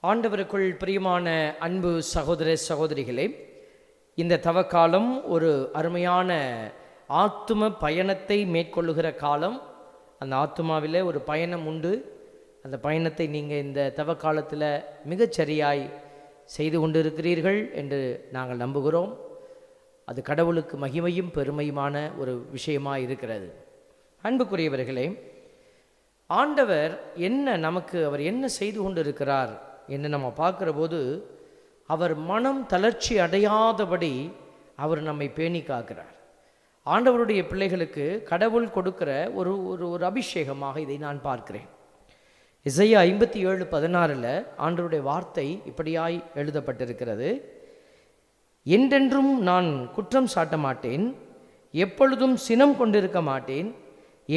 ஆண்டவருக்குள் பிரியமான அன்பு சகோதர சகோதரிகளே, இந்த தவக்காலம் ஒரு அருமையான ஆத்தும பயணத்தை மேற்கொள்ளுகிற காலம். அந்த ஆத்துமாவில் ஒரு பயணம் உண்டு. அந்த பயணத்தை நீங்கள் இந்த தவக்காலத்தில் மிகச்சரியாய் செய்து கொண்டிருக்கிறீர்கள் என்று நாங்கள் நம்புகிறோம். அது கடவுளுக்கு மகிமையும் பெருமையுமான ஒரு விஷயமாக இருக்கிறது. அன்புக்குரியவர்களே, ஆண்டவர் அவர் என்ன செய்து கொண்டிருக்கிறார் என்று நம்ம பார்க்குற போது, அவர் மனம் தளர்ச்சி அடையாதபடி அவர் நம்மை பேணி காக்கிறார். ஆண்டவருடைய பிள்ளைகளுக்கு கடவுள் கொடுக்கிற ஒரு ஒரு ஒரு அபிஷேகமாக இதை நான் பார்க்கிறேன். இசையா 57:16 ஆண்டவருடைய வார்த்தை இப்படியாய் எழுதப்பட்டிருக்கிறது: என்றென்றும் நான் குற்றம் சாட்ட மாட்டேன், எப்பொழுதும் சினம் கொண்டிருக்க மாட்டேன்,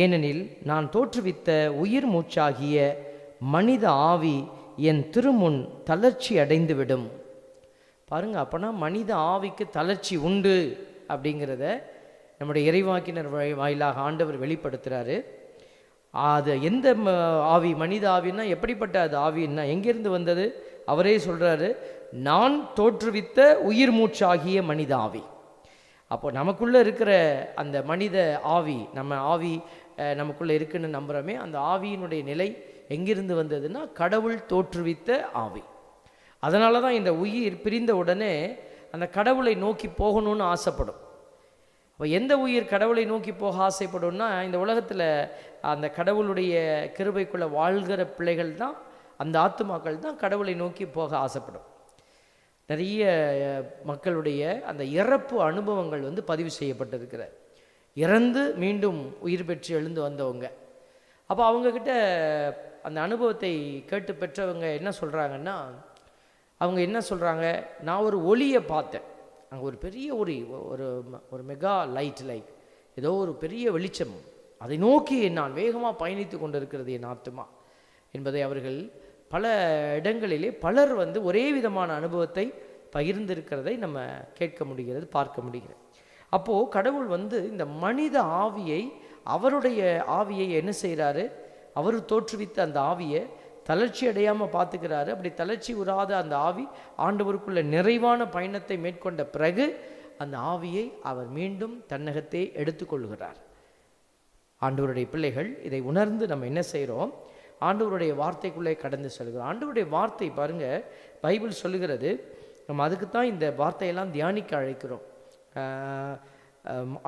ஏனெனில் நான் தோற்றுவித்த உயிர் மூச்சாகிய மனித ஆவி என் திருமுன் தளர்ச்சி அடைந்துவிடும். பாருங்க, அப்போனா மனித ஆவிக்கு தளர்ச்சி உண்டு அப்படிங்கிறத நம்முடைய இறைவாக்கினர் வாயிலாக ஆண்டவர் வெளிப்படுத்துகிறாரு. அது எந்த ஆவி? மனித ஆவின்னா எப்படிப்பட்ட அது ஆவின்னா எங்கேருந்து வந்தது? அவரே சொல்கிறாரு, நான் தோற்றுவித்த உயிர் மூச்சாகிய மனித ஆவி. அப்போ நமக்குள்ளே இருக்கிற அந்த மனித ஆவி, நமக்குள்ளே இருக்குன்னு நம்புகிறோமே, அந்த ஆவியினுடைய நிலை எங்கிருந்து வந்ததுன்னா கடவுள் தோற்றுவித்த ஆவி. அதனால தான் இந்த உயிர் பிரிந்த உடனே அந்த கடவுளை நோக்கி போகணும்னு ஆசைப்படும். அப்போ எந்த உயிர் கடவுளை நோக்கி போக ஆசைப்படும்னா, இந்த உலகத்தில் அந்த கடவுளுடைய கிருபைக்குள்ளே வாழ்கிற பிள்ளைகள் தான், அந்த ஆத்துமாக்கள் தான் கடவுளை நோக்கி போக ஆசைப்படும். நிறைய மக்களுடைய அந்த இறப்பு அனுபவங்கள் பதிவு செய்யப்பட்டிருக்கிற, இறந்து மீண்டும் உயிர் பெற்று எழுந்து வந்தவங்க. அப்போ அவங்கக்கிட்ட அந்த அனுபவத்தை கேட்டு பெற்றவங்க என்ன சொல்கிறாங்கன்னா, நான் ஒரு ஒளியை பார்த்தேன். அங்கே ஒரு பெரிய ஒரு மெகா லைட், லைக் ஏதோ ஒரு பெரிய வெளிச்சம், அதை நோக்கி நான் வேகமாக பயணித்து கொண்டிருக்கிறது என் ஆத்துமா என்பதை அவர்கள் பல இடங்களிலே பலர் ஒரே விதமான அனுபவத்தை பகிர்ந்திருக்கிறதை நம்ம கேட்க முடிகிறது, பார்க்க முடிகிறது. அப்போது கடவுள் இந்த மனித ஆவியை, அவருடைய ஆவியை என்ன செய்கிறாரு? அவர் தோற்றுவித்த அந்த ஆவியை தளர்ச்சி அடையாமல் பார்த்துக்கிறாரு. அப்படி தளர்ச்சி உறாத அந்த ஆவி ஆண்டவருக்குள்ள நிறைவான பயணத்தை மேற்கொண்ட பிறகு அந்த ஆவியை அவர் மீண்டும் தன்னகத்தே எடுத்துக்கொள்கிறார். ஆண்டவருடைய பிள்ளைகள் இதை உணர்ந்து நம்ம என்ன செய்கிறோம்? ஆண்டவருடைய வார்த்தைக்குள்ளே கடந்து செல்கிறோம். ஆண்டவருடைய வார்த்தை பாருங்க, பைபிள் சொல்லுகிறது, நம்ம அதுக்கு தான் இந்த வார்த்தையெல்லாம் தியானிக்க அழைக்கிறோம்.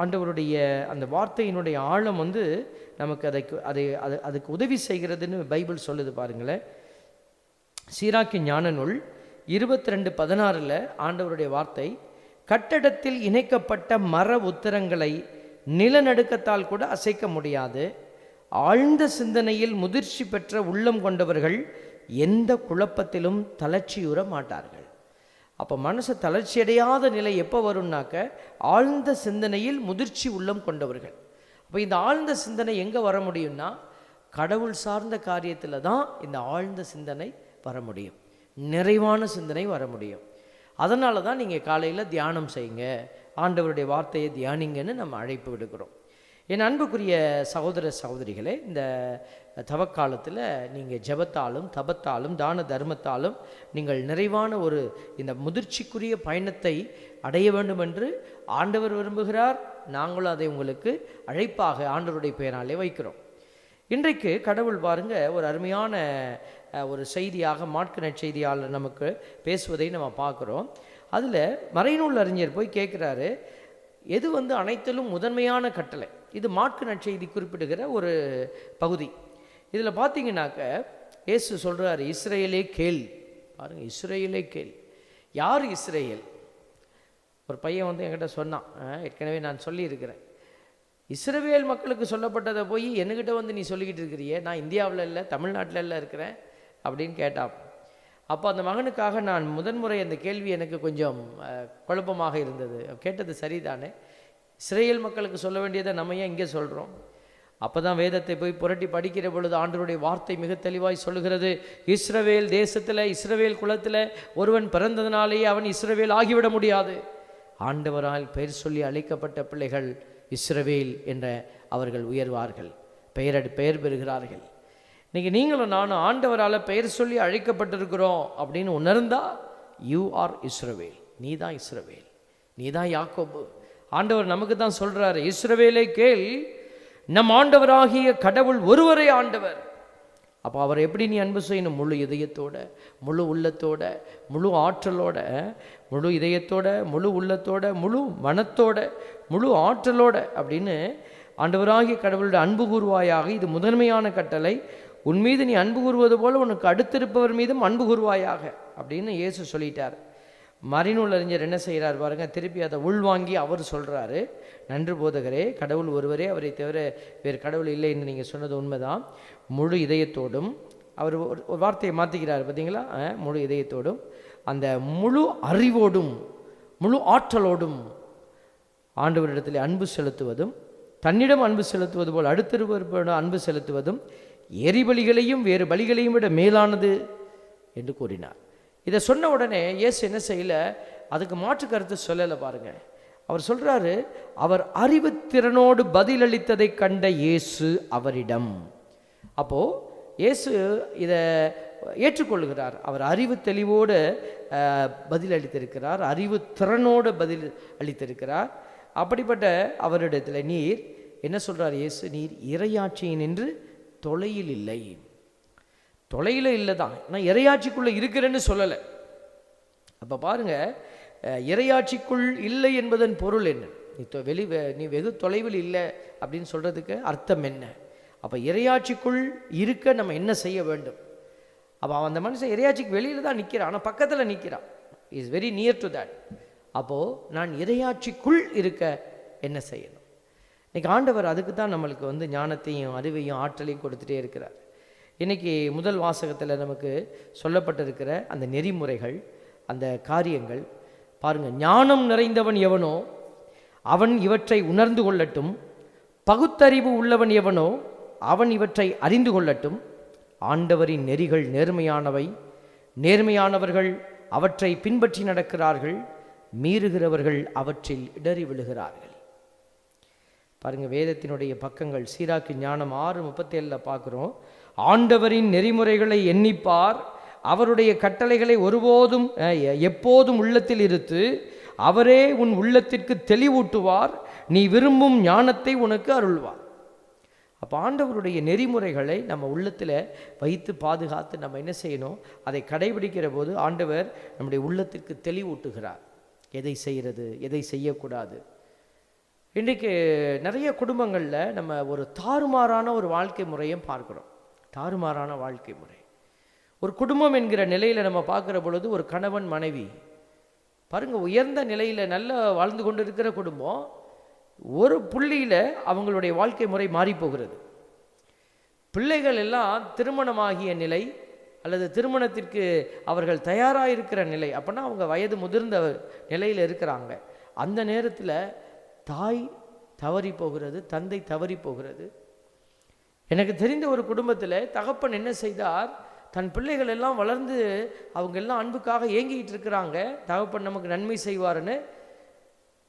ஆண்டவருடைய அந்த வார்த்தையினுடைய ஆழம் நமக்கு அதுக்கு உதவி செய்கிறதுன்னு பைபிள் சொல்லுது. பாருங்களேன், சீராக்கி ஞான நூல் 22:16 ஆண்டவருடைய வார்த்தை, கட்டடத்தில் இணைக்கப்பட்ட மர உத்தரங்களை நிலநடுக்கத்தால் கூட அசைக்க முடியாது, ஆழ்ந்த சிந்தனையில் முதிர்ச்சி பெற்ற உள்ளம் கொண்டவர்கள் எந்த குழப்பத்திலும் தளர்ச்சியுற மாட்டார்கள். அப்போ மனசு தளர்ச்சியடையாத நிலை எப்போ வரும்னாக்க, ஆழ்ந்த சிந்தனையில் முதிர்ச்சி உள்ளம் கொண்டவர்கள். அப்போ இந்த ஆழ்ந்த சிந்தனை எங்கே வர முடியும்னா, கடவுள் சார்ந்த காரியத்தில் தான் இந்த ஆழ்ந்த சிந்தனை வர முடியும், நிறைவான சிந்தனை வர முடியும். அதனால தான் நீங்கள் காலையில் தியானம் செய்யுங்க, ஆண்டவருடைய வார்த்தையை தியானிங்கன்னு நம்ம அழைப்பு விடுக்கிறோம். என் அன்புக்குரிய சகோதர சகோதரிகளே, இந்த தவக்காலத்தில் நீங்கள் ஜெபத்தாலும் தபத்தாலும் தான தர்மத்தாலும் நீங்கள் நிறைவான இந்த முதிர்ச்சிக்குரிய பயணத்தை அடைய வேண்டும் என்று ஆண்டவர் விரும்புகிறார். நாங்களும் அதை உங்களுக்கு அழைப்பாக ஆண்டவருடைய பெயராலே வைக்கிறோம். இன்றைக்கு கடவுள் பாருங்க, ஒரு அருமையான ஒரு செய்தியாக மாற்கு நற்செய்தியாளர் நமக்கு பேசுவதை நம்ம பார்க்குறோம். அதில் மறைநூல் அறிஞர் போய் கேட்குறாரு, எது அனைத்திலும் முதன்மையான கட்டளை? இது மாற்கு நற்செய்தி குறிப்பிடுகிற ஒரு பகுதி. இதில் பார்த்தீங்கன்னாக்க இயேசு சொல்கிறார், இஸ்ரேலே கேள். பாருங்க, இஸ்ரேலே கேள். யார் இஸ்ரேல்? ஒரு பையன் என்கிட்ட சொன்னான், ஏற்கனவே நான் சொல்லியிருக்கிறேன், இஸ்ரவேல் மக்களுக்கு சொல்லப்பட்டதை போய் என்கிட்ட நீ சொல்லிக்கிட்டு இருக்கிறியே, நான் இந்தியாவில் இல்லை தமிழ்நாட்டில் இல்லை இருக்கிறேன் அப்படின்னு கேட்டான். அப்போ அந்த மகனுக்காக நான் முதன்முறை அந்த கேள்வி எனக்கு கொஞ்சம் குழப்பமாக இருந்தது. கேட்டது சரிதானே, இஸ்ரேல் மக்களுக்கு சொல்ல வேண்டியதை நம்ம ஏன் இங்கே சொல்கிறோம்? அப்போ தான் வேதத்தை போய் புரட்டி படிக்கிற பொழுது ஆண்டவருடைய வார்த்தை மிக தெளிவாய் சொல்லுகிறது, இஸ்ரவேல் தேசத்தில், இஸ்ரவேல் குலத்தில் ஒருவன் பிறந்ததினாலேயே அவன் இஸ்ரவேல் ஆகிவிட முடியாது. ஆண்டவரால் பெயர் சொல்லி அழைக்கப்பட்ட பிள்ளைகள் இஸ்ரவேல் என்ற அவர்கள் உயர்வார்கள், பெயர் பெறுகிறார்கள். இன்னைக்கு நீங்களும் நானும் ஆண்டவரால் பெயர் சொல்லி அழைக்கப்பட்டிருக்கிறோம் அப்படின்னு உணர்ந்தா, யூ ஆர் இஸ்ரவேல், நீ தான் இஸ்ரவேல், நீ தான் யாக்கோபு. ஆண்டவர் நமக்கு தான் சொல்றாரு, இஸ்ரவேலை கேள், நம் ஆண்டவராகிய கடவுள் ஒருவரே ஆண்டவர். அப்போ அவர் எப்படி நீ அன்பு செய்யணும்? முழு இதயத்தோட, முழு உள்ளத்தோட, முழு ஆற்றலோட, முழு இதயத்தோட, முழு உள்ளத்தோட, முழு மனத்தோட, முழு ஆற்றலோட அப்படின்னு ஆண்டவராகிய கடவுளுடைய அன்பு கூறுவாயாக. இது முதன்மையான கட்டளை. உன் மீது நீ அன்பு கூறுவது போல உனக்கு அடுத்திருப்பவர் மீதும் அன்பு கூறுவாயாக அப்படின்னு இயேசு சொல்லிட்டார். மறைநூல் அறிஞர் என்ன செய்கிறார் பாருங்க, திருப்பி அதை உள்வாங்கி அவர் சொல்கிறாரு, நன்று போதகரே, கடவுள் ஒருவரே, அவரை தவிர வேறு கடவுள் இல்லை என்று நீங்கள் சொன்னது உண்மைதான். முழு இதயத்தோடும், அவர் ஒரு வார்த்தையை மாற்றிக்கிறார் பார்த்தீங்களா, முழு இதயத்தோடும், அந்த முழு அறிவோடும், முழு ஆற்றலோடும் ஆண்டவரிடத்தில் அன்பு செலுத்துவதும், தன்னிடம் அன்பு செலுத்துவது போல் அடுத்திருப்பவரிடம் அன்பு செலுத்துவதும் எரிபலிகளையும் வேறு பலிகளையும் விட மேலானது என்று கூறினார். இதை சொன்ன உடனே இயேசு என்ன செய்யல, அதுக்கு மாற்று கருத்து சொல்லலை பாருங்க. அவர் சொல்றாரு, அவர் அறிவுத்திறனோடு பதிலளித்ததை கண்ட இயேசு அவரிடம். அப்போ இயேசு இதை ஏற்றுக்கொள்கிறார். அவர் அறிவு தெளிவோடு பதில் அளித்திருக்கிறார், அறிவு திறனோடு பதில் அளித்திருக்கிறார். அப்படிப்பட்ட அவரிடத்தில் நீர் என்ன சொல்றார் இயேசு, நீர் இறையாட்சியின் என்று தொலையில் இல்லை. தொலையில் இல்லை தான், நான் இறையாட்சிக்குள்ளே இருக்கிறேன்னு சொல்லலை. அப்போ பாருங்க, இறையாட்சிக்குள் இல்லை என்பதன் பொருள் என்ன? நீ வெகு தொலைவில் இல்லை அப்படின்னு சொல்கிறதுக்கு அர்த்தம் என்ன? அப்போ இறையாட்சிக்குள் இருக்க நம்ம என்ன செய்ய வேண்டும்? அப்போ அந்த மனுஷன் இறையாட்சிக்கு வெளியில் தான் நிற்கிறான், ஆனால் பக்கத்தில் நிற்கிறான், is very near to that. அப்போது நான் இறையாட்சிக்குள் இருக்க என்ன செய்யணும்? இன்றைக்கி ஆண்டவர் அதுக்கு தான் நம்மளுக்கு ஞானத்தையும் அறிவையும் ஆற்றலையும் கொடுத்துட்டே இருக்கிறார். இன்றைக்கி முதல் வாசகத்தில் நமக்கு சொல்லப்பட்டிருக்கிற அந்த நெறிமுறைகள், அந்த காரியங்கள் பாருங்கள். ஞானம் நிறைந்தவன் எவனோ அவன் இவற்றை உணர்ந்து கொள்ளட்டும், பகுத்தறிவு உள்ளவன் எவனோ அவன் இவற்றை அறிந்து கொள்ளட்டும். ஆண்டவரின் நெறிகள் நேர்மையானவை, நேர்மையானவர்கள் அவற்றை பின்பற்றி நடக்கிறார்கள், மீறுகிறவர்கள் அவற்றில் இடறி விழுகிறார்கள். பாருங்கள், வேதத்தினுடைய பக்கங்கள் சீராக்கி ஞானம் 6:37 பார்க்குறோம். ஆண்டவரின் நெறிமுறைகளை எண்ணிப்பார், அவருடைய கட்டளைகளை ஒருபோதும் எப்போதும் உள்ளத்தில் இருத்து, அவரே உன் உள்ளத்திற்கு தெளிவூட்டுவார், நீ விரும்பும் ஞானத்தை உனக்கு அருள்வார். அப்போ ஆண்டவருடைய நெறிமுறைகளை நம்ம உள்ளத்தில் வைத்து பாதுகாத்து நம்ம என்ன செய்யணும்? அதை கடைபிடிக்கிற போது ஆண்டவர் நம்முடைய உள்ளத்திற்கு தெளிவூட்டுகிறார், எதை செய்கிறது, எதை செய்யக்கூடாது. இன்றைக்கு நிறைய குடும்பங்களில் நம்ம ஒரு தாறுமாறான ஒரு வாழ்க்கை முறையும் பார்க்குறோம். தாறுமாறான வாழ்க்கை முறை. ஒரு குடும்பம் என்கிற நிலையில் நம்ம பார்க்குற பொழுது ஒரு கணவன் மனைவி பாருங்கள், உயர்ந்த நிலையில் நல்லா வாழ்ந்து கொண்டு இருக்கிற குடும்பம், ஒரு புள்ளியில் அவங்களுடைய வாழ்க்கை முறை மாறி போகிறது. பிள்ளைகள் எல்லாம் திருமணமாகிய நிலை அல்லது திருமணத்திற்கு அவர்கள் தயாராக இருக்கிற நிலை, அப்படின்னா அவங்க வயது முதிர்ந்த நிலையில் இருக்கிறாங்க. அந்த நேரத்தில் தாய் தவறி போகிறது, தந்தை தவறி போகிறது. எனக்கு தெரிந்த ஒரு குடும்பத்தில் தகப்பன் என்ன செய்தார், தன் பிள்ளைகள் எல்லாம் வளர்ந்து அவங்க எல்லாம் அன்புக்காக ஏங்கிட்டு இருக்கிறாங்க, தகப்பன் நமக்கு நன்மை செய்வார்னு.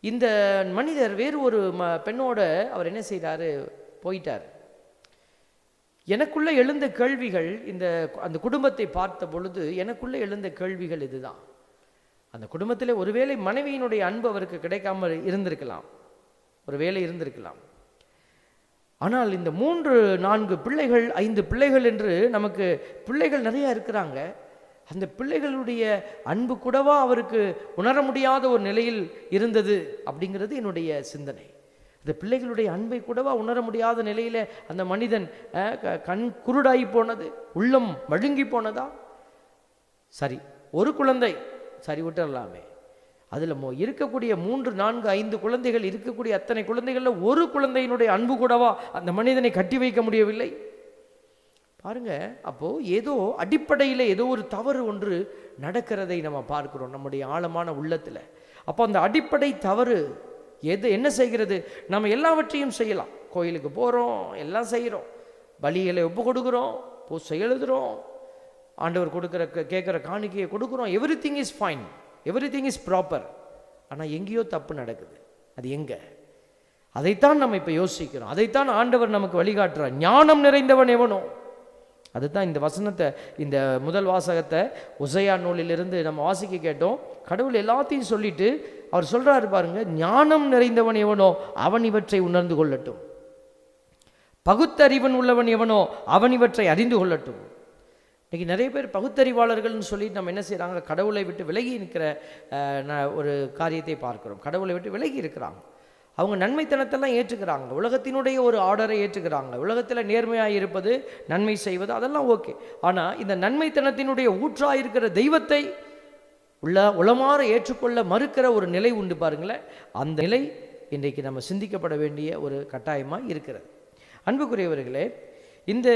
இந்த மனிதர் வேறு ஒரு பெண்ணோட அவர் என்ன செய்தார், போயிட்டார். எனக்குள்ளே எழுந்த கேள்விகள், அந்த குடும்பத்தை பார்த்த பொழுது எனக்குள்ளே எழுந்த கேள்விகள் இதுதான். அந்த குடும்பத்தில் ஒருவேளை மனைவியினுடைய அன்பு அவருக்கு கிடைக்காமல் இருந்திருக்கலாம், ஒருவேளை இருந்திருக்கலாம். ஆனால் இந்த 3-4 பிள்ளைகள் 5 பிள்ளைகள் என்று நமக்கு பிள்ளைகள் நிறைய இருக்கிறாங்க. அந்த பிள்ளைகளுடைய அன்பு கூடவா அவருக்கு உணர முடியாத ஒரு நிலையில் இருந்தது அப்படிங்கிறது என்னுடைய சிந்தனை. இந்த பிள்ளைகளுடைய அன்பை கூடவா உணர முடியாத நிலையில் அந்த மனிதன் கண் குருடாகி போனது, உள்ளம் மழுங்கி போனதா? சரி, ஒரு குழந்தை சரி விட்டுடலாமே, அதில் இருக்கக்கூடிய 3, 4, 5 குழந்தைகள் இருக்கக்கூடிய அத்தனை குழந்தைகளில் ஒரு குழந்தையினுடைய அன்பு கூடவா அந்த மனிதனை கட்டி வைக்க முடியவில்லை? பாருங்க, அப்போ ஏதோ அடிப்படையில் ஏதோ ஒரு தவறு ஒன்று நடக்கிறதை நம்ம பார்க்கிறோம் நம்முடைய ஆழமான உள்ளத்தில். அப்போ அந்த அடிப்படை தவறு என்ன செய்கிறது? நம்ம எல்லாவற்றையும் செய்யலாம், கோயிலுக்கு போகிறோம், எல்லாம் செய்கிறோம், பலிகளை ஒப்பு கொடுக்குறோம், பூசை எழுதுகிறோம், ஆண்டவர் கொடுக்குற கேட்குற காணிக்கையை கொடுக்குறோம், everything is fine, everything is proper. ஆனால் எங்கேயோ தப்பு நடக்குது. அது எங்கே? அதைத்தான் நம்ம இப்போ யோசிக்கிறோம். அதைத்தான் ஆண்டவர் நமக்கு வழிகாட்டுறார். ஞானம் நிறைந்தவன் எவனோ அதுதான் இந்த வசனத்தை, இந்த முதல் வாசகத்தை உசையா நூலிலிருந்து நம்ம வாசிக்க கேட்டோம். கடவுள் எல்லாத்தையும் சொல்லிட்டு அவர் சொல்றாரு பாருங்க, ஞானம் நிறைந்தவன் எவனோ அவன் இவற்றை உணர்ந்து கொள்ளட்டும், பகுத்தறிவன் உள்ளவன் எவனோ அவன் இவற்றை அறிந்து கொள்ளட்டும். இன்றைக்கி நிறைய பேர் பகுத்தறிவாளர்கள்னு சொல்லிட்டு நம்ம என்ன செய்கிறாங்க, கடவுளை விட்டு விலகி இருக்கிற ஒரு காரியத்தை பார்க்குறோம். கடவுளை விட்டு விலகி இருக்கிறாங்க. அவங்க நன்மைத்தனத்தெல்லாம் ஏற்றுக்கிறாங்க, உலகத்தினுடைய ஒரு ஆர்டரை ஏற்றுக்கிறாங்க, உலகத்தில் நேர்மையாக இருப்பது, நன்மை செய்வது, அதெல்லாம் ஓகே. ஆனால் இந்த நன்மைத்தனத்தினுடைய ஊற்றாக இருக்கிற தெய்வத்தை உளமாற ஏற்றுக்கொள்ள மறுக்கிற ஒரு நிலை உண்டு பாருங்களேன். அந்த நிலை இன்றைக்கு நம்ம சிந்திக்கப்பட வேண்டிய ஒரு கட்டாயமாக இருக்கிறது. அன்புக்குரியவர்களே, இந்த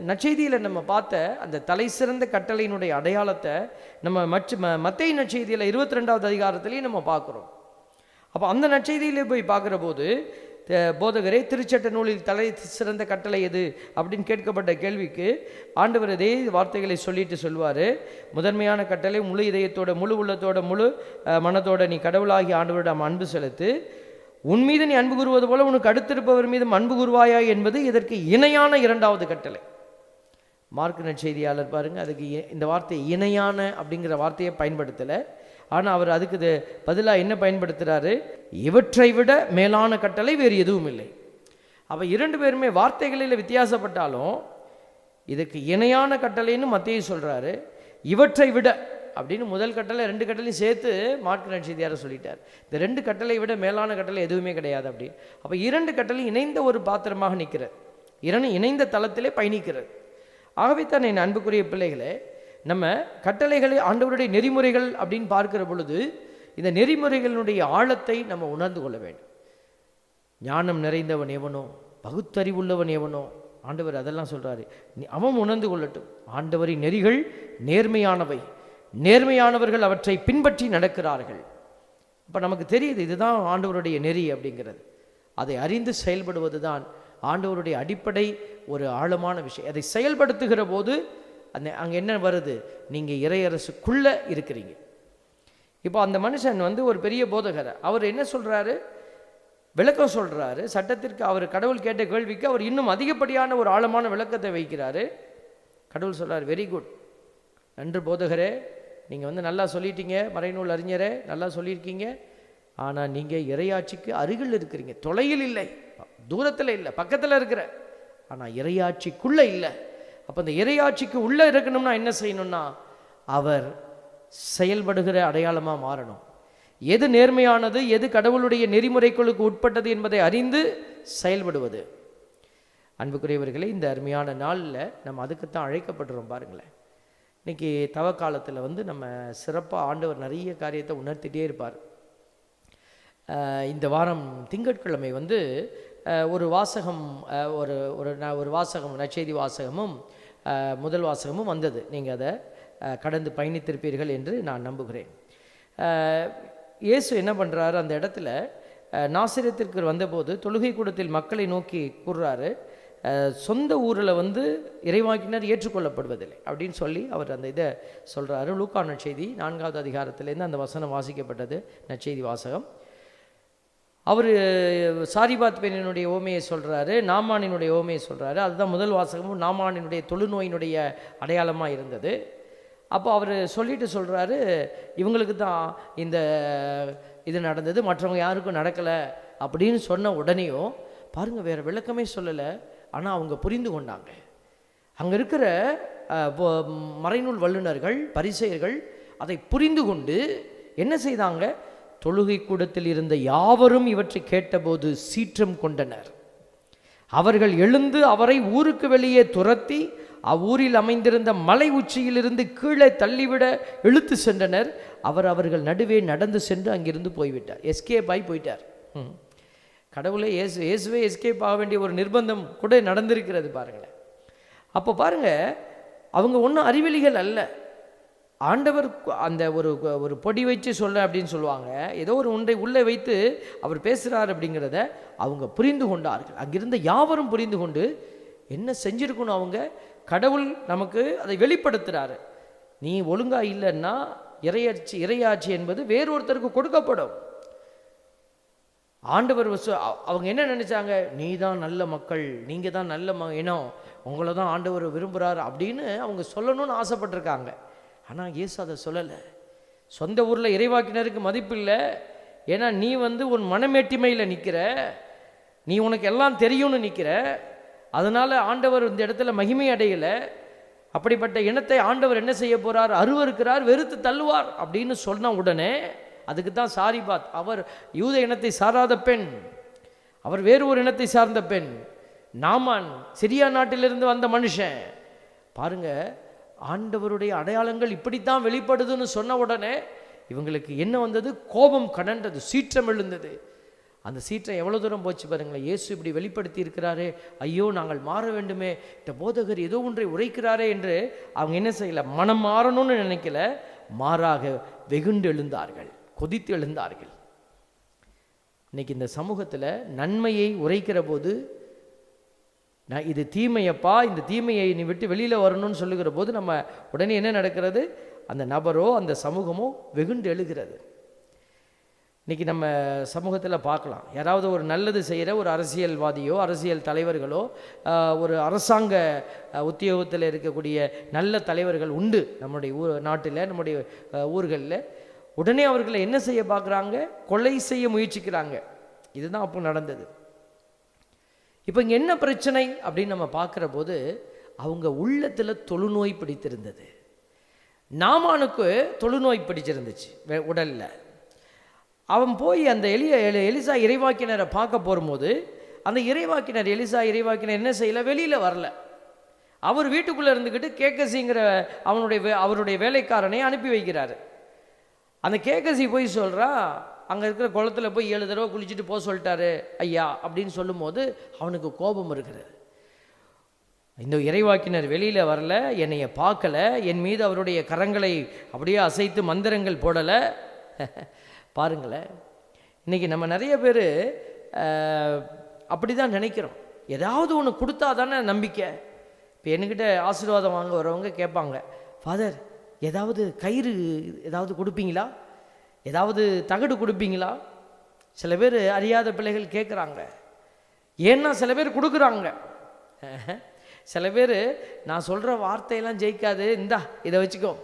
நற்செய்தியில் நம்ம பார்த்த அந்த தலை சிறந்த கட்டளையினுடைய அடையாளத்தை நம்ம மத்தேயு நற்செய்தியில் 22வது அதிகாரத்திலையும் நம்ம பார்க்குறோம். அப்போ அந்த நற்செய்தியிலே போய் பார்க்குற போது, போதகரே திருச்சட்ட நூலில் தலை சிறந்த கட்டளை எது அப்படின்னு கேட்கப்பட்ட கேள்விக்கு ஆண்டவர் இதே வார்த்தைகளை சொல்லிட்டு சொல்வார். முதன்மையான கட்டளை, முழு இதயத்தோட, முழு உள்ளத்தோட, முழு மனத்தோட நீ கடவுளாகி ஆண்டவரிடம் அன்பு செலுத்து, உன் மீது நீ அன்பு கூறுவது போல உனக்கு அடுத்திருப்பவர் மீதும் அன்பு கூறுவாயா என்பது இதற்கு இணையான 2வது கட்டளை. மார்க் நற்செய்தியாளர் பாருங்க, அதுக்கு இந்த வார்த்தை இணையான அப்படிங்கிற வார்த்தையை பயன்படுத்தலை. ஆனால் அவர் அதுக்கு பதிலாக என்ன பயன்படுத்துகிறாரு, இவற்றை விட மேலான கட்டளை வேறு எதுவும் இல்லை. அப்போ 2 பேருமே வார்த்தைகளில் வித்தியாசப்பட்டாலும் இதுக்கு இணையான கட்டளைன்னு மத்தேயு சொல்கிறாரு. இவற்றை விட அப்படின்னு முதல் கட்டளை 2 கட்டளையும் சேர்த்து மார்க் நற்செய்தியாளர் சொல்லிட்டார். இந்த 2 கட்டளை விட மேலான கட்டளை எதுவுமே கிடையாது அப்படின்னு. அப்போ 2 கட்டளை இணைந்த ஒரு பாத்திரமாக நிற்கிறது, இணைந்த தளத்திலே பயணிக்கிறது. ஆகவே தான் என் அன்புக்குரிய பிள்ளைகளே, நம்ம கட்டளைகளை, ஆண்டவருடைய நெறிமுறைகள் அப்படின்னு பார்க்கிற பொழுது இந்த நெறிமுறைகளினுடைய ஆழத்தை நம்ம உணர்ந்து கொள்ள வேண்டும். ஞானம் நிறைந்தவன் எவனோ, பகுத்தறிவுள்ளவன் எவனோ, ஆண்டவர் அதெல்லாம் சொல்கிறாரு, அவன் உணர்ந்து கொள்ளட்டும். ஆண்டவரின் நெறிகள் நேர்மையானவை, நேர்மையானவர்கள் அவற்றை பின்பற்றி நடக்கிறார்கள். இப்போ நமக்கு தெரியுது இதுதான் ஆண்டவருடைய நெறி அப்படிங்கிறது. அதை அறிந்து செயல்படுவது தான் ஆண்டவருடைய அடிப்படை ஒரு ஆழமான விஷயம். அதை செயல்படுத்துகிற போது அங்கே என்ன வருது, நீங்கள் இறையரசுக்குள்ளே இருக்கிறீங்க. இப்போ அந்த மனுஷன் ஒரு பெரிய போதகர், அவர் என்ன சொல்கிறாரு, விளக்கம் சொல்கிறாரு சட்டத்திற்கு. அவர் கடவுள் கேட்ட கேள்விக்கு அவர் இன்னும் அதிகப்படியான ஒரு ஆழமான விளக்கத்தை வைக்கிறாரு. கடவுள் சொல்கிறார், வெரி குட், நன்று போதகரே, நீங்கள் நல்லா சொல்லிட்டீங்க, மறைநூல் அறிஞரே, நல்லா சொல்லியிருக்கீங்க. ஆனால் நீங்கள் இறையாட்சிக்கு அருகில் இருக்கிறீங்க, தொலையில் இல்லை, தூரத்தில் இல்லை, பக்கத்தில் இருக்கிற, ஆனால் இறையாட்சிக்குள்ளே இல்லை. அப்போ அந்த இறையாட்சிக்கு உள்ளே இருக்கணும்னா என்ன செய்யணும்னா, அவர் செயல்படுகிற அடையாளமாக மாறணும். எது நேர்மையானது, எது கடவுளுடைய நெறிமுறைகளுக்கு உட்பட்டது என்பதை அறிந்து செயல்படுவது. அன்புக்குரியவர்களே, இந்த அருமையான நாளில் நம்ம அதுக்குத்தான் அழைக்கப்படுறோம். பாருங்களேன், இன்றைக்கி தவக்காலத்தில் நம்ம சிறப்பாக ஆண்டவர் நிறைய காரியத்தை உணர்த்திட்டே இருப்பார். இந்த வாரம் திங்கட்கிழமை ஒரு வாசகம், ஒரு வாசகம், நற்செய்தி வாசகமும் முதல் வாசகமும் வந்தது. நீங்கள் அதை கடந்து பயணித்திருப்பீர்கள் என்று நான் நம்புகிறேன். இயேசு என்ன பண்ணுறாரு, அந்த இடத்துல நாசரேத்திற்கு வந்தபோது தொழுகை கூடத்தில் மக்களை நோக்கி கூறுறாரு, சொந்த ஊரில் இறைவாக்கினர் ஏற்றுக்கொள்ளப்படுவதில்லை அப்படின்னு சொல்லி அவர் அந்த இதை சொல்கிறாரு. லூக்கா நற்செய்தி 4வது அதிகாரத்திலேருந்து அந்த வசனம் வாசிக்கப்பட்டது, நற்செய்தி வாசகம். அவர் சாரிபாத் பெண்ணினுடைய ஓமையை சொல்கிறாரு, நாமானினுடைய ஓமையை சொல்கிறாரு. அதுதான் முதல் வாசகமும் நாமானினுடைய தொழுநோயினுடைய அடையாளமாக இருந்தது. அப்போ அவர் சொல்லிட்டு சொல்கிறாரு, இவங்களுக்கு தான் இந்த இது நடந்தது, மற்றவங்க யாருக்கும் நடக்கலை அப்படின்னு சொன்ன உடனேயும் பாருங்கள், வேறு விளக்கமே சொல்லலை. ஆனால் அவங்க புரிந்து கொண்டாங்க. அங்கே இருக்கிற மறைநூல் வல்லுநர்கள், பரிசேயர்கள் அதை புரிந்து கொண்டு என்ன செய்தாங்க, தொழுகை கூடத்தில் இருந்த யாவரும் இவற்றை கேட்டபோது சீற்றம் கொண்டனர். அவர்கள் எழுந்து அவரை ஊருக்கு வெளியே துரத்தி அவ்வூரில் அமைந்திருந்த மலை உச்சியிலிருந்து கீழே தள்ளிவிட இழுத்து சென்றனர். அவர்கள் நடுவே நடந்து சென்று அங்கிருந்து போய்விட்டார், எஸ்கேப் ஆகி போயிட்டார். கடவுளை இயேசுவே எஸ்கேப் ஆக வேண்டிய ஒரு நிர்பந்தம் கூட நடந்திருக்கிறது பாருங்களேன். அப்போ பாருங்கள், அவங்க ஒன்றும் அறிவெளிகள் அல்ல. ஆண்டவர் அந்த ஒரு பொடி வச்சு சொல்ல அப்படின்னு சொல்லுவாங்க, ஏதோ ஒரு ஒன்றை உள்ளே வைத்து அவர் பேசுகிறார் அப்படிங்கிறத அவங்க புரிந்து கொண்டார்கள். அங்கிருந்த யாவரும் புரிந்து கொண்டு என்ன செஞ்சிருக்கணும், அவங்க கடவுள் நமக்கு அதை வெளிப்படுத்துகிறாரு. நீ ஒழுங்கா இல்லைன்னா இறையாட்சி என்பது வேறொருத்தருக்கு கொடுக்கப்படும். ஆண்டவர் அவங்க என்ன நினைச்சாங்க, நீ தான் நல்ல மக்கள், நீங்கள் தான் நல்ல இனம், உங்களை தான் ஆண்டவர் விரும்புகிறார் அப்படின்னு அவங்க சொல்லணும்னு ஆசைப்பட்டிருக்காங்க. ஆனால் இயேசு அதை சொல்லலை. சொந்த ஊரில் இறைவாக்கினருக்கு மதிப்பு இல்லை. ஏன்னா நீ உன் மனமேட்டிமையில் நிற்கிற, நீ உனக்கு எல்லாம் தெரியும்னு நிற்கிற, அதனால் ஆண்டவர் இந்த இடத்துல மகிமை அடையலை. அப்படிப்பட்ட இனத்தை ஆண்டவர் என்ன செய்ய போகிறார்? அருவருக்கிறார், வெறுத்து தள்ளுவார் அப்படின்னு சொன்ன உடனே அதுக்கு தான் சாரிபாத், அவர் யூத இனத்தை சாராத பெண், அவர் வேறு ஒரு இனத்தை சார்ந்த பெண். நாமான் சிரியா நாட்டிலிருந்து வந்த மனுஷன். பாருங்க, ஆண்டவருடைய அடையாளங்கள் இப்படித்தான் வெளிப்படுதுன்னு சொன்ன உடனே இவங்களுக்கு என்ன வந்தது? கோபம் கனன்றது, சீற்றம் எழுந்தது. அந்த சீற்றம் எவ்வளோ தூரம் போச்சு பாருங்களேன். இயேசு இப்படி வெளிப்படுத்தி இருக்கிறாரே, ஐயோ நாங்கள் மாற வேண்டுமே, இந்த போதகர் ஏதோ ஒன்றை உரைக்கிறாரே என்று அவங்க என்ன செய்யலை? மனம் மாறணும்னு நினைக்கல, மாறாக வெகுண்டு எழுந்தார்கள், கொதித்து எழுந்தார்கள். இன்னைக்கு இந்த சமூகத்தில் நன்மையை உரைக்கிற போது, நான் இது தீமையப்பா, இந்த தீமையை நீ விட்டு வெளியில் வரணும்னு சொல்லுகிற போது நம்ம உடனே என்ன நடக்கிறது? அந்த நபரோ அந்த சமூகமோ வெகுண்டு எழுகிறது. இன்றைக்கி நம்ம சமூகத்தில் பார்க்கலாம், யாராவது ஒரு நல்லது செய்கிற ஒரு அரசியல்வாதியோ அரசியல் தலைவர்களோ ஒரு அரசாங்க உத்தியோகத்தில் இருக்கக்கூடிய நல்ல தலைவர்கள் உண்டு நம்முடைய நாட்டில், நம்முடைய ஊர்களில். உடனே அவர்களை என்ன செய்ய பார்க்குறாங்க? கொலை செய்ய முயற்சிக்கிறாங்க. இதுதான் அப்போ நடந்தது. இப்போ இங்கே என்ன பிரச்சனை அப்படின்னு நம்ம பார்க்குற போது, அவங்க உள்ளத்தில் தொழுநோய் பிடித்திருந்தது. நாமானுக்கு தொழுநோய் பிடிச்சிருந்துச்சு உடலில். அவன் போய் அந்த எலிசா இறைவாக்கினரை பார்க்க போகும்போது, அந்த இறைவாக்கினர் எலிசா இறைவாக்கினர் என்ன செய்யலை? வெளியில் வரல. அவர் வீட்டுக்குள்ளே இருந்துக்கிட்டு கேக்கசிங்கிற அவருடைய வேலைக்காரனை அனுப்பி வைக்கிறார். அந்த கேக்கசி போய் சொல்கிறா, அங்கே இருக்கிற குளத்தில் போய் 7 தடவை குளிச்சுட்டு போக சொல்லிட்டாரு ஐயா அப்படின்னு சொல்லும்போது அவனுக்கு கோபம் இருக்கிறது. இந்த இறைவாக்கினர் வெளியில் வரல, என்னைய பார்க்கலை, என் மீது அவருடைய கரங்களை அப்படியே அசைத்து மந்திரங்கள் போடலை. பாருங்களேன், இன்றைக்கி நம்ம நிறைய பேர் அப்படி தான் நினைக்கிறோம். ஏதாவது ஒன்று கொடுத்தா தானே நம்பிக்கை. இப்போ என்கிட்ட ஆசீர்வாதம் வாங்க வரவங்க கேட்பாங்க, ஃபாதர் ஏதாவது கயிறு ஏதாவது கொடுப்பீங்களா, ஏதாவது தகடு கொடுப்பீங்களா? சில பேர் அறியாத பிள்ளைகள் கேட்குறாங்க. ஏன்னா சில பேர் கொடுக்குறாங்க. சில பேர் நான் சொல்கிற வார்த்தையெல்லாம் ஜெயிக்காது, இந்தா இதை வச்சுக்கோ.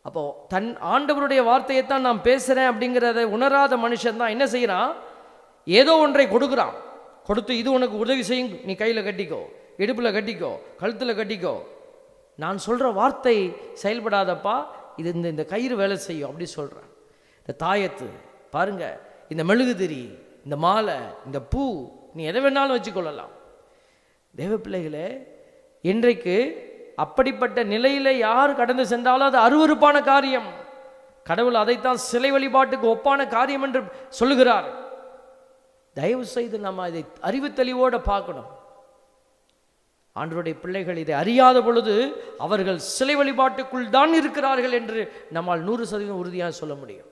அப்போது தன் ஆண்டவருடைய வார்த்தையைத்தான் நான் பேசுகிறேன் அப்படிங்கிறத உணராத மனுஷன் தான் என்ன செய்கிறான்? ஏதோ ஒன்றை கொடுக்குறான். கொடுத்து இது உனக்கு உதவி செய்யும், நீ கையில் கட்டிக்கோ, இடுப்பில் கட்டிக்கோ, கழுத்தில் கட்டிக்கோ. நான் சொல்கிற வார்த்தை செயல்படாதப்பா, இது இந்த கயிறு வேலை செய்யும் அப்படி சொல்கிறேன். இந்த தாயத்து பாருங்க, இந்த மெழுகுதிரி, இந்த மாலை, இந்த பூ, நீ எதை வேணாலும் வச்சுக்கொள்ளலாம். தேவ பிள்ளைகளே, இன்றைக்கு அப்படிப்பட்ட நிலையில் யார் கடந்து சென்றாலும் அது அருவருப்பான காரியம். கடவுள் அதைத்தான் சிலை வழிபாட்டுக்கு ஒப்பான காரியம் என்று சொல்லுகிறார். தயவு செய்து நம்ம இதை அறிவு தெளிவோடு பார்க்கணும். ஆண்டவருடைய பிள்ளைகள் இதை அறியாத பொழுது அவர்கள் சிலை வழிபாட்டுக்குள் தான் இருக்கிறார்கள் என்று நம்மால் 100% உறுதியாக சொல்ல முடியும்.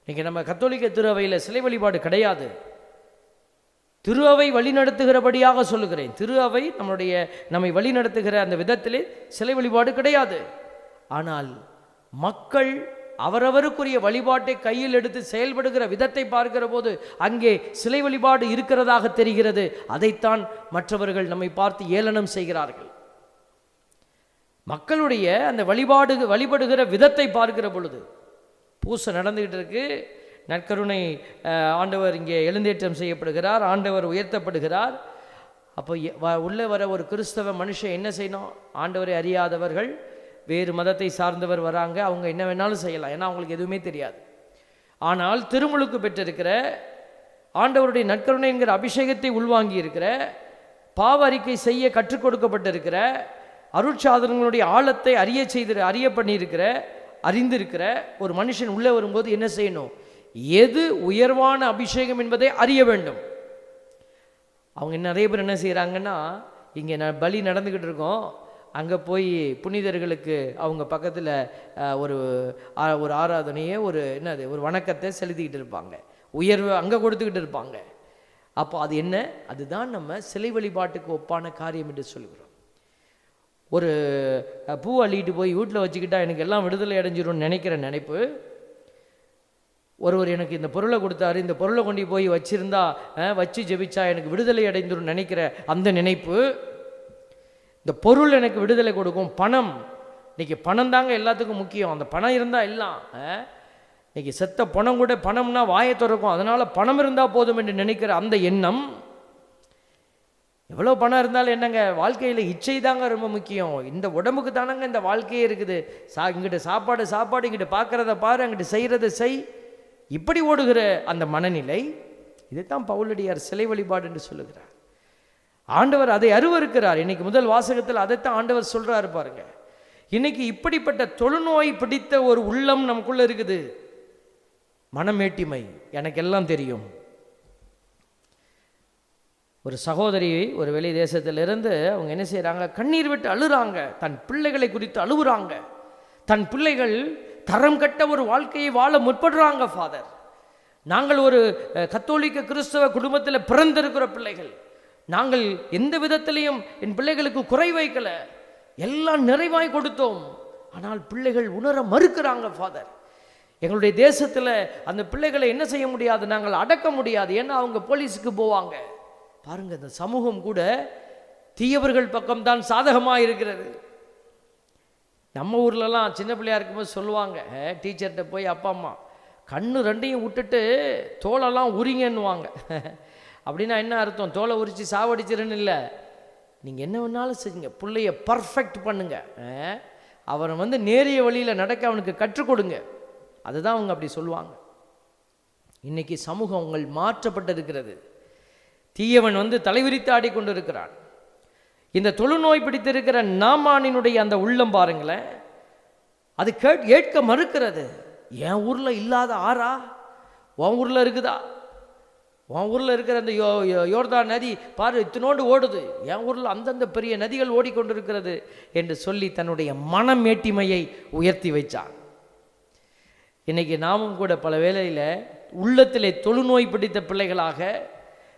இன்றைக்கி நம்ம கத்தோலிக்க திருஅவையில் சிலை வழிபாடு கிடையாது. திரு அவை வழிநடத்துகிறபடியாக சொல்லுகிறேன். திரு அவை நம்மை வழிநடத்துகிற அந்த விதத்திலே சிலை வழிபாடு கிடையாது. ஆனால் மக்கள் அவரவருக்குரிய வழிபாட்டை கையில் எடுத்து செயல்படுகிற விதத்தை பார்க்கிற போது அங்கே சிலை வழிபாடு இருக்கிறதாக தெரிகிறது. அதைத்தான் மற்றவர்கள் நம்மை பார்த்து ஏளனம் செய்கிறார்கள். மக்களுடைய அந்த வழிபடுகிற விதத்தை பார்க்கிற பொழுது பூசை நடந்துகிட்டு இருக்கு, நற்கருணை ஆண்டவர் இங்கே எழுந்தேற்றம் செய்யப்படுகிறார், ஆண்டவர் உயர்த்தப்படுகிறார். அப்போ உள்ளே வர ஒரு கிறிஸ்தவ மனுஷன் என்ன செய்யணும்? ஆண்டவரை அறியாதவர்கள், வேறு மதத்தை சார்ந்தவர் வராங்க, அவங்க என்ன வேணாலும் செய்யலாம், ஏன்னா அவங்களுக்கு எதுவுமே தெரியாது. ஆனால் திருமுழுக்கு பெற்றிருக்கிற, ஆண்டவருடைய நற்கருணை என்கிற அபிஷேகத்தை உள்வாங்கி இருக்கிற, பாவ அறிக்கை செய்ய கற்றுக் கொடுக்கப்பட்டிருக்கிற, அருட்சாதனங்களுடைய ஆழத்தை அறிய பண்ணியிருக்கிற, அறிந்திருக்கிற ஒரு மனுஷன் உள்ளே வரும்போது என்ன செய்யணும்? எது உயர்வான அபிஷேகம் என்பதை அறிய வேண்டும். அவங்க நிறைய பேர் என்ன செய்கிறாங்கன்னா, இங்கே பலி நடந்துக்கிட்டு இருக்கோம், அங்கே போய் புனிதர்களுக்கு அவங்க பக்கத்தில் ஒரு ஆராதனையை ஒரு வணக்கத்தை செலுத்திக்கிட்டு இருப்பாங்க, உயர்வு அங்கே கொடுத்துக்கிட்டு இருப்பாங்க. அப்போ அது என்ன? அதுதான் நம்ம சிலை வழிபாட்டுக்கு ஒப்பான காரியம் என்று சொல்கிறோம். ஒரு பூ அள்ளிட்டு போய் வீட்டில் வச்சுக்கிட்டா எனக்கு எல்லாம் விடுதலை அடைஞ்சிரும்னு நினைக்கிற நினைப்பு. ஒருவர் எனக்கு இந்த பொருளை கொடுத்தாரு, இந்த பொருளை கொண்டு போய் வச்சு ஜெபிச்சா எனக்கு விடுதலை அடைந்துரும் நினைக்கிற அந்த நினைப்பு. இந்த பொருள் எனக்கு விடுதலை கொடுக்கும். பணம், இன்றைக்கி பணம் தாங்க எல்லாத்துக்கும் முக்கியம். அந்த பணம் இருந்தால் எல்லாம். இன்றைக்கி செத்த பணம் கூட பணம்னா வாயை திறக்கும். அதனால் பணம் இருந்தால் போதும் என்று நினைக்கிற அந்த எண்ணம், எவ்வளோ பணம் இருந்தாலும் என்னங்க, வாழ்க்கையில் இச்சை தாங்க ரொம்ப முக்கியம். இந்த உடம்புக்கு தானங்க இந்த வாழ்க்கையே இருக்குது. இங்கிட்ட சாப்பாடு சாப்பாடு, இங்கிட்ட பார்க்குறத பாரு, அங்கிட்ட செய்கிறத செய், இப்படி ஓடுகிற அந்த மனநிலை, இதைத்தான் பவுலடியார் சிலை வழிபாடு என்று சொல்லுகிறார். ஆண்டவர் அதை அருவருக்கிறார். இன்னைக்கு முதல் வாசகத்தில் அதைத்தான் ஆண்டவர் சொல்றாரு பாருங்க. இன்னைக்கு இப்படிப்பட்ட தொழுநோய் பிடித்த ஒரு உள்ளம் நமக்குள்ள இருக்குது. மனமேட்டிமை, எனக்கு எல்லாம் தெரியும். ஒரு சகோதரி ஒரு வெளி தேசத்திலிருந்து அவங்க என்ன செய்கிறாங்க, கண்ணீர் விட்டு அழுறாங்க. தன் பிள்ளைகளை குறித்து அழுகுறாங்க. தன் பிள்ளைகள் தரம் கட்ட ஒரு வாழ்க்கையை வாழ முற்படுறாங்க. ஃபாதர், நாங்கள் ஒரு கத்தோலிக்க கிறிஸ்தவ குடும்பத்தில் பிறந்திருக்கிற பிள்ளைகள், நாங்கள் எந்த விதத்திலையும் என் பிள்ளைகளுக்கு குறை வைக்கல, எல்லாம் நிறைவாய் கொடுத்தோம். ஆனால் பிள்ளைகள் உணர மறுக்கிறாங்க. ஃபாதர், எங்களுடைய தேசத்தில் அந்த பிள்ளைகளை என்ன செய்ய முடியாது, நாங்கள் அடக்க முடியாது. ஏன்னா அவங்க போலீஸுக்கு போவாங்க. பாருங்க, இந்த சமூகம் கூட தீயவர்கள் பக்கம்தான் சாதகமாக இருக்கிறது. நம்ம ஊர்லலாம் சின்ன பிள்ளையா இருக்கும்போது சொல்லுவாங்க, டீச்சர்கிட்ட போய் அப்பா அம்மா கண்ணு ரெண்டையும் விட்டுட்டு தோலெல்லாம் உரிங்கன்னுவாங்க. அப்படின்னா என்ன அர்த்தம், தோலை உரித்து சாவடிச்சிருன்னு இல்லை, நீங்கள் என்ன வேணாலும் செய்யுங்க, பிள்ளைய பர்ஃபெக்ட் பண்ணுங்க, அவனை நேரிய வழியில் நடக்க அவனுக்கு கற்றுக் கொடுங்க. அதுதான் அவங்க அப்படி சொல்லுவாங்க. இன்னைக்கு சமூகம் உங்கள் மாற்றப்பட்டிருக்கிறது. தீயவன் தலைவிரித்து ஆடிக்கொண்டு இருக்கிறான். இந்த தொழுநோய் பிடித்திருக்கிற நாமானினுடைய அந்த உள்ளம் பாருங்களேன், அது ஏற்க மறுக்கிறது. என் ஊரில் இல்லாத ஆறா உன் ஊரில் இருக்குதா? உன் ஊரில் இருக்கிற அந்த யோர்தான் நதி பாரு, இத்தினோண்டு ஓடுது, என் ஊரில் அந்தந்த பெரிய நதிகள் ஓடிக்கொண்டிருக்கிறது என்று சொல்லி தன்னுடைய மனமேட்டிமையை உயர்த்தி வைச்சான். இன்னைக்கு நாமும் கூட பல வேளையில் உள்ளத்திலே தொழுநோய் பிடித்த பிள்ளைகளாக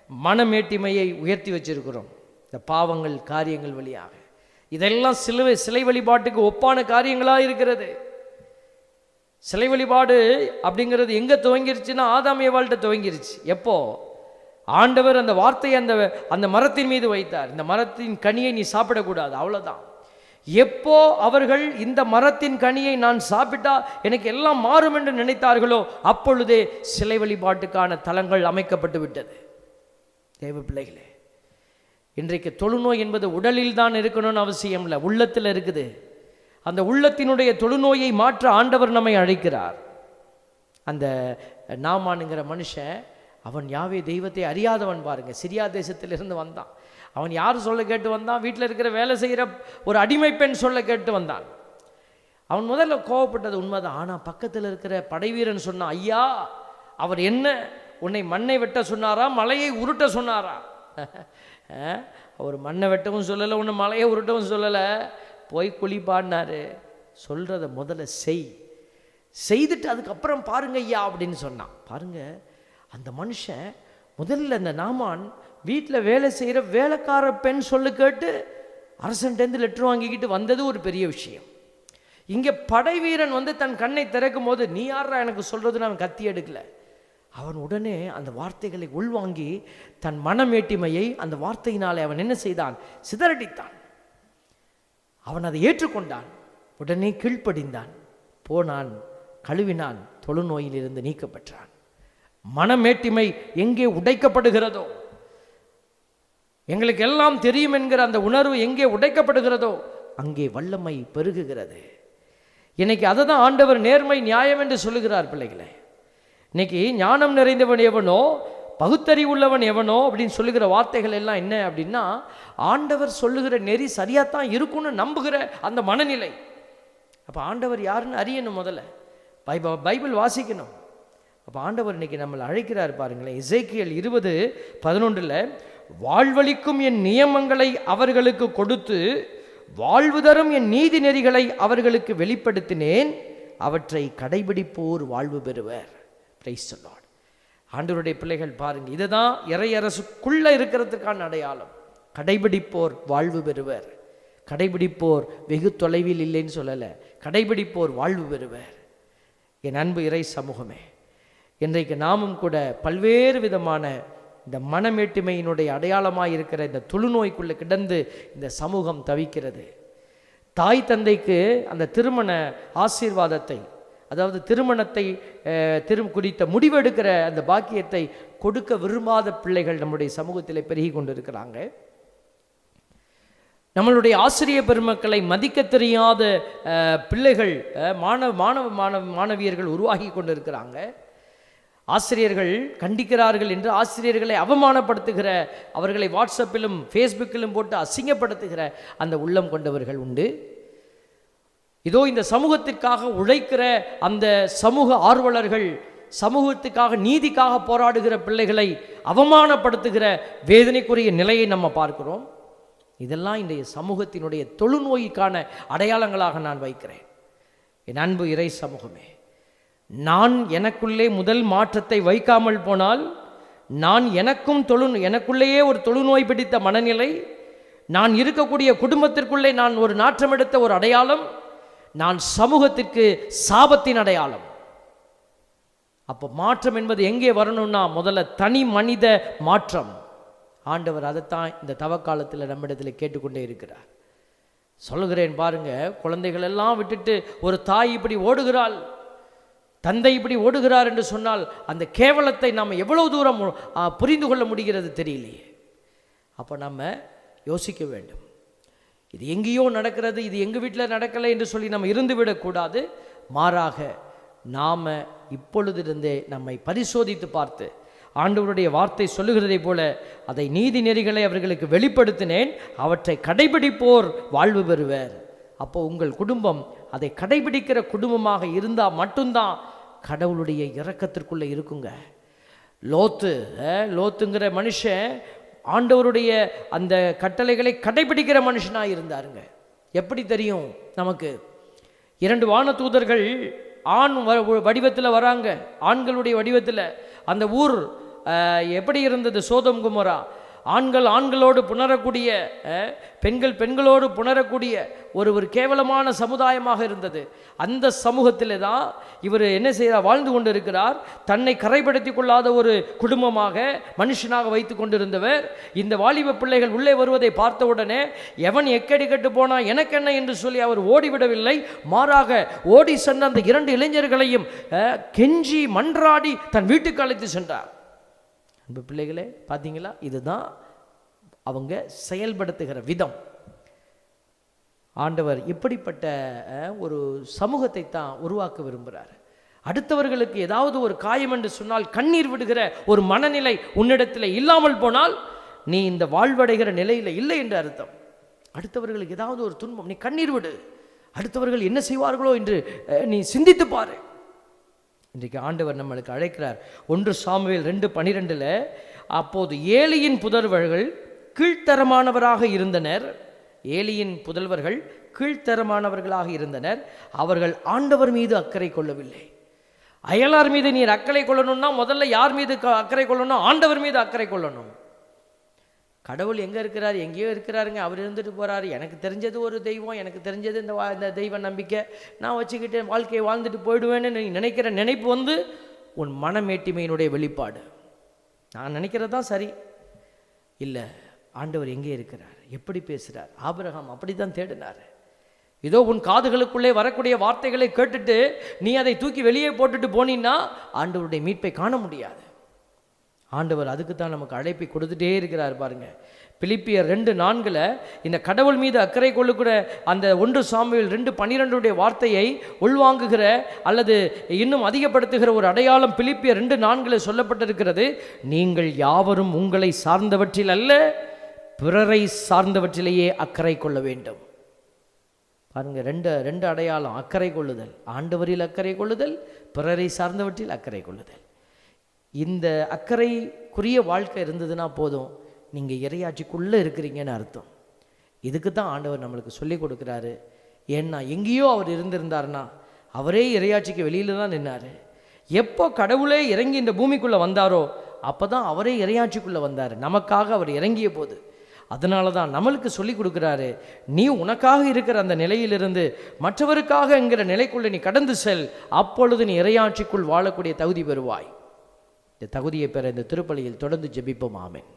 மனமேட்டிமையை உயர்த்தி வச்சிருக்கிறோம். இந்த பாவங்கள் காரியங்கள் வழியாக இதெல்லாம் சிலை வழிபாட்டுக்கு ஒப்பான காரியங்களாக இருக்கிறது. சிலை வழிபாடு அப்படிங்கிறது எங்கே துவங்கிருச்சுன்னா ஆதாம் ஏவாள்கிட்ட துவங்கிருச்சு. எப்போ ஆண்டவர் அந்த வார்த்தையை அந்த மரத்தின் மீது வைத்தார், இந்த மரத்தின் கனியை நீ சாப்பிடக்கூடாது, அவ்வளோதான். எப்போ அவர்கள் இந்த மரத்தின் கனியை நான் சாப்பிட்டா எனக்கு எல்லாம் மாறும் என்று நினைத்தார்களோ அப்பொழுதே சிலை வழிபாட்டுக்கான தலங்கள் அமைக்கப்பட்டு விட்டது. தேவ பிள்ளைகளே, இன்றைக்கு தொழுநோய் என்பது உடலில் தான் இருக்கணும்னு அவசியம் இல்லை, உள்ளத்தில் இருக்குது. அந்த உள்ளத்தினுடைய தொழுநோயை மாற்ற ஆண்டவர் நம்மை அழைக்கிறார். அந்த நாமானுங்கிற மனுஷன், அவன் யாவே தெய்வத்தை அறியாதவன் பாருங்க, சிரியா தேசத்திலிருந்து வந்தான். அவன் யார் சொல்ல கேட்டு வந்தான்? வீட்டில் இருக்கிற வேலை செய்கிற ஒரு அடிமை பெண் சொல்ல கேட்டு வந்தான். அவன் முதல்ல கோவப்பட்டது உண்மைதான். ஆனால் பக்கத்தில் இருக்கிற படைவீரன் சொன்னான், ஐயா, அவர் என்ன உன்னை மண்ணை வெட்ட சொன்னாரா மலையை உருட்ட சொன்னாரா? அவர் மண்ணை வெட்டவும் சொல்லலை, உன்னை மலையை உருட்டவும் சொல்லலை, போய் குளிப்பாடினாரு. சொல்கிறத முதல்ல செய்துட்டு அதுக்கப்புறம் பாருங்க ஐயா அப்படின்னு சொன்னான். பாருங்க, அந்த மனுஷன் முதல்ல அந்த நாமான் வீட்டில் வேலை செய்கிற வேலைக்கார பெண் சொல்லு கேட்டு அரசன்டேருந்து லெட்டர் வாங்கிக்கிட்டு வந்தது ஒரு பெரிய விஷயம். இங்கே படை வீரன் தன் கண்ணை திறக்கும் போது, நீ யாரா எனக்கு சொல்கிறதுன்னு அவன் கத்தி எடுக்கல. அவன் உடனே அந்த வார்த்தைகளை உள்வாங்கி தன் மனமேட்டிமையை அந்த வார்த்தையினாலே அவன் என்ன செய்தான்? சிதறடித்தான். அவன் அதை ஏற்றுக்கொண்டான். உடனே கீழ்ப்படிந்தான், போனான், கழுவினான், தொழுநோயிலிருந்து நீக்கப்பெற்றான். மனமேட்டிமை எங்கே உடைக்கப்படுகிறதோ, எங்களுக்கு எல்லாம் தெரியும் என்கிற அந்த உணர்வு எங்கே உடைக்கப்படுகிறதோ அங்கே வல்லமை பெருகுகிறது. இன்னைக்கு அதை தான் ஆண்டவர் நேர்மை நியாயம் என்று சொல்லுகிறார். பிள்ளைகளே, இன்னைக்கு ஞானம் நிறைந்தவன் எவனோ, பகுத்தறிவுள்ளவன் எவனோ அப்படின்னு சொல்லுகிற வார்த்தைகள் எல்லாம் என்ன அப்படின்னா, ஆண்டவர் சொல்லுகிற நெறி சரியாத்தான் இருக்கும்னு நம்புகிற அந்த மனநிலை. அப்போ ஆண்டவர் யாருன்னு அறியணும், முதல்ல பைபிள் வாசிக்கணும். அப்போ ஆண்டவர் இன்னைக்கு நம்மளை அழைக்கிறார் பாருங்களேன். எசேக்கியேல் 20:11 வாழ்வளிக்கும் என் நியமங்களை அவர்களுக்கு கொடுத்து வாழ்வு தரும் என் நீதி நெறிகளை அவர்களுக்கு வெளிப்படுத்தினேன், அவற்றை கடைபிடிப்போர் வாழ்வு பெறுவர். Praise the Lord. ஆண்டவருடைய பிள்ளைகள் பாருங்க, இதுதான் இறையரசுக்குள்ள இருக்கிறதுக்கான அடையாளம். கடைபிடிப்போர் வாழ்வு பெறுவர். கடைபிடிப்போர் வெகு தொலைவில் இல்லைன்னு சொல்லலை, கடைபிடிப்போர் வாழ்வு பெறுவர். என் அன்பு இறை சமூகமே, இன்றைக்கு நாமும் கூட பல்வேறு விதமான இந்த மனமேட்டுமையினுடைய அடையாளமாக இருக்கிற இந்த தொழுநோய்க்குள்ளே கிடந்து இந்த சமூகம் தவிக்கிறது. தாய் தந்தைக்கு அந்த திருமண ஆசீர்வாதத்தை, அதாவது திருமணத்தை குறித்த முடிவெடுக்கிற அந்த பாக்கியத்தை கொடுக்க விரும்பாத பிள்ளைகள் நம்முடைய சமூகத்தில் பெருகி கொண்டிருக்கிறாங்க. நம்மளுடைய ஆசிரியர் பெருமக்களை மதிக்க தெரியாத பிள்ளைகள், மாணவியர்கள் உருவாகி கொண்டிருக்கிறாங்க. ஆசிரியர்கள் கண்டிக்கிறார்கள் என்று ஆசிரியர்களை அவமானப்படுத்துகிற, அவர்களை வாட்ஸ்அப்பிலும் ஃபேஸ்புக்கிலும் போட்டு அசிங்கப்படுத்துகிற அந்த உள்ளம் கொண்டவர்கள் உண்டு. இதோ இந்த சமூகத்திற்காக உழைக்கிற அந்த சமூக ஆர்வலர்கள், சமூகத்துக்காக நீதிக்காக போராடுகிற பிள்ளைகளை அவமானப்படுத்துகிற வேதனைக்குரிய நிலையை நம்ம பார்க்கிறோம். இதெல்லாம் இன்றைய சமூகத்தினுடைய தொழுநோய்க்கான அடையாளங்களாக நான் வைக்கிறேன். என் அன்பு இறை சமூகமே, நான் எனக்குள்ளே முதல் மாற்றத்தை வைக்காமல் போனால், நான் எனக்குள்ளேயே ஒரு தொழுநோய் பிடித்த மனநிலை, நான் இருக்கக்கூடிய குடும்பத்திற்குள்ளே நான் ஒரு நாற்றம் எடுத்த ஒரு அடையாளம், நான் சமூகத்திற்கு சாபத்தின் அடையாளம். அப்போ மாற்றம் என்பது எங்கே வரணும்னா முதல்ல தனி மனித மாற்றம். ஆண்டவர் அதைத்தான் இந்த தவக்காலத்தில் நம்மிடத்தில் கேட்டுக்கொண்டே இருக்கிறார். சொல்லுகிறேன் பாருங்க, குழந்தைகள் எல்லாம் விட்டுட்டு ஒரு தாய் இப்படி ஓடுகிறாள், தந்தை இப்படி ஓடுகிறார் என்று சொன்னால் அந்த கேவலத்தை நாம் எவ்வளவு தூரம் புரிந்து கொள்ள முடிகிறது தெரியலையே. அப்போ நம்ம யோசிக்க வேண்டும். இது எங்கேயோ நடக்கிறது, இது எங்கள் வீட்டில் நடக்கலை என்று சொல்லி நம்ம இருந்துவிடக்கூடாது. மாறாக நாம் இப்பொழுதிருந்தே நம்மை பரிசோதித்து பார்த்து, ஆண்டவருடைய வார்த்தை சொல்லுகிறதை போல அதை நீதி நெறிகளை அவர்களுக்கு வெளிப்படுத்தினேன், அவற்றை கடைபிடிப்போர் வாழ்வு பெறுவர். அப்போ உங்கள் குடும்பம் அதை கடைபிடிக்கிற குடும்பமாக இருந்தால் மட்டும்தான் கடவுளுடைய இரக்கத்திற்குள்ளே இருக்குங்க. லோத்துங்கிற மனுஷன் ஆண்டவருடைய அந்த கட்டளைகளை கடைபிடிக்கிற மனுஷனாக இருந்தாருங்க. எப்படி தெரியும் நமக்கு? 2 வானதூதர்கள் ஆண் வடிவத்தில் வராங்க, ஆண்களுடைய வடிவத்தில். அந்த ஊர் எப்படி இருந்தது? சோதோம் குமோரா. ஆண்களோடு புணரக்கூடிய, பெண்களோடு புணரக்கூடிய ஒரு கேவலமான சமுதாயமாக இருந்தது. அந்த சமூகத்தில் தான் இவர் என்ன செய்கிறார்? வாழ்ந்து கொண்டு இருக்கிறார். தன்னை கரைப்படுத்தி கொள்ளாத ஒரு குடும்பமாக, மனுஷனாக வைத்து கொண்டிருந்தவர். இந்த வாலிப பிள்ளைகள் உள்ளே வருவதை பார்த்தவுடனே எவன் எக்கடி கட்டு போனா எனக்கு என்ன என்று சொல்லி அவர் ஓடிவிடவில்லை. மாறாக ஓடி சென்ற அந்த 2 இளைஞர்களையும் கெஞ்சி மன்றாடி தன் வீட்டுக்கு அழைத்து சென்றார். அன்பு பிள்ளைகளே, பார்த்தீங்களா? இதுதான் அவங்க செயல்படுத்துகிற விதம். ஆண்டவர் இப்படிப்பட்ட ஒரு சமூகத்தை தான் உருவாக்க விரும்புகிறார். அடுத்தவர்களுக்கு ஏதாவது ஒரு காயம் என்று சொன்னால் கண்ணீர் விடுகிற ஒரு மனநிலை உன்னிடத்தில் இல்லாமல் போனால் நீ இந்த வாழ்வடைகிற நிலையில் இல்லை என்று அர்த்தம். அடுத்தவர்களுக்கு ஏதாவது ஒரு துன்பம், நீ கண்ணீர் விடு. அடுத்தவர்கள் என்ன செய்வார்களோ என்று நீ சிந்தித்து பாரு. இன்றைக்கு ஆண்டவர் நம்மளுக்கு அழைக்கிறார். 1 சாமுவேல் 2:12 அப்போது ஏலியின் புதல்வர்கள் கீழ்த்தரமானவராக இருந்தனர். ஏலியின் புதல்வர்கள் கீழ்த்தரமானவர்களாக இருந்தனர். அவர்கள் ஆண்டவர் மீது அக்கறை கொள்ளவில்லை. அயலார் மீது நீர் அக்கறை கொள்ளணும்னா முதல்ல யார் மீது அக்கறை கொள்ளணும்? ஆண்டவர் மீது அக்கறை கொள்ளணும். கடவுள் எங்கே இருக்கிறார்? எங்கேயோ இருக்கிறாருங்க, அவர் இருந்துட்டு போகிறாரு. எனக்கு தெரிஞ்சது ஒரு தெய்வம், எனக்கு தெரிஞ்சது இந்த தெய்வ நம்பிக்கை, நான் வச்சுக்கிட்டு வாழ்க்கையை வாழ்ந்துட்டு போயிடுவேன்னு நீ நினைக்கிற நினைப்பு உன் மனமேட்டிமையினுடைய வெளிப்பாடு. நான் நினைக்கிறது தான் சரி இல்லை. ஆண்டவர் எங்கே இருக்கிறார்? எப்படி பேசுகிறார்? ஆபிரகாம் அப்படி தான் தேடினார். இதோ உன் காதுகளுக்குள்ளே வரக்கூடிய வார்த்தைகளை கேட்டுட்டு நீ அதை தூக்கி வெளியே போட்டுட்டு போனீன்னா ஆண்டவருடைய மீட்பை காண முடியாது. ஆண்டவர் அதுக்கு தான் நமக்கு அழைப்பை கொடுத்துட்டே இருக்கிறார் பாருங்க. பிலிப்பியர் 2:4 இந்த கடவுள் மீது அக்கறை கொள்ளுகிற அந்த 1 சாமுவேல் 2:12 வார்த்தையை உள்வாங்குகிற அல்லது இன்னும் அதிகப்படுத்துகிற ஒரு அடையாளம் பிலிப்பியர் 2:4 சொல்லப்பட்டிருக்கிறது. நீங்கள் யாவரும் உங்களை சார்ந்தவற்றில் அல்ல, பிறரை சார்ந்தவற்றிலேயே அக்கறை கொள்ள வேண்டும். பாருங்க, ரெண்டு அடையாளம். அக்கறை கொள்ளுதல், ஆண்டவரில் அக்கறை கொள்ளுதல், பிறரை சார்ந்தவற்றில் அக்கறை கொள்ளுதல். இந்த அக்கறைக்குரிய வாழ்க்கை இருந்ததுன்னா போதும், நீங்கள் இறையாட்சிக்குள்ளே இருக்கிறீங்கன்னு அர்த்தம். இதுக்கு தான் ஆண்டவர் நம்மளுக்கு சொல்லி கொடுக்குறாரு. ஏன்னா எங்கேயோ அவர் இருந்திருந்தார்னா அவரே இறையாட்சிக்கு வெளியில் தான் நின்னார். எப்போ கடவுளே இறங்கி இந்த பூமிக்குள்ளே வந்தாரோ அப்போ தான் அவரே இறையாட்சிக்குள்ளே வந்தார். நமக்காக அவர் இறங்கிய போது. அதனால தான் நம்மளுக்கு சொல்லி கொடுக்குறாரு, நீ உனக்காக இருக்கிற அந்த நிலையிலிருந்து மற்றவருக்காக என்கிற நிலைக்குள்ளே நீ கடந்து செல். அப்பொழுது நீ இறையாட்சிக்குள் வாழக்கூடிய தகுதி பெறுவாய். இந்த தகுதியை பெற இந்த திருப்பலியில் தொடர்ந்து ஜெபிப்போம். ஆமென்.